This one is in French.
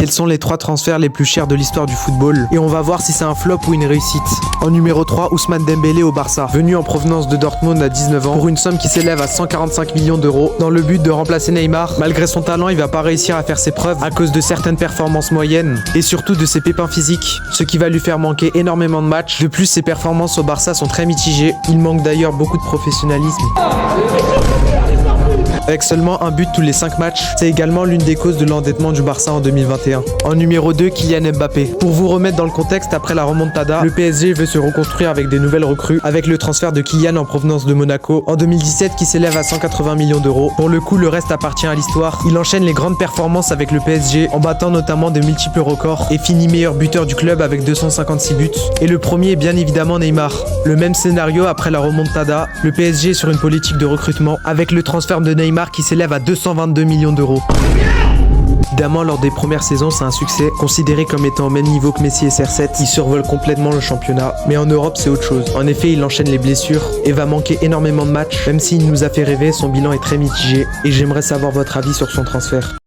Quels sont les 3 transferts les plus chers de l'histoire du football? Et on va voir si c'est un flop ou une réussite. En numéro 3, Ousmane Dembélé au Barça, venu en provenance de Dortmund à 19 ans pour une somme qui s'élève à 145 millions d'euros dans le but de remplacer Neymar. Malgré son talent, il va pas réussir à faire ses preuves à cause de certaines performances moyennes et surtout de ses pépins physiques, ce qui va lui faire manquer énormément de matchs. De plus, ses performances au Barça sont très mitigées. Il manque d'ailleurs beaucoup de professionnalisme. Avec seulement un but tous les 5 matchs, c'est également l'une des causes de l'endettement du Barça en 2021. En numéro 2, Kylian Mbappé. Pour vous remettre dans le contexte, après la remontada, le PSG veut se reconstruire avec des nouvelles recrues, avec le transfert de Kylian en provenance de Monaco en 2017 qui s'élève à 180 millions d'euros. Pour le coup, le reste appartient à l'histoire. Il enchaîne les grandes performances avec le PSG en battant notamment de multiples records et finit meilleur buteur du club avec 256 buts. Et le premier est bien évidemment Neymar. Le même scénario après la remontada, le PSG est sur une politique de recrutement avec le transfert de Neymar qui s'élève à 222 millions d'euros. Évidemment, lors des premières saisons, c'est un succès, considéré comme étant au même niveau que Messi et CR7. Il survole complètement le championnat, mais en Europe, c'est autre chose. En effet, il enchaîne les blessures et va manquer énormément de matchs. Même s'il nous a fait rêver, son bilan est très mitigé et j'aimerais savoir votre avis sur son transfert.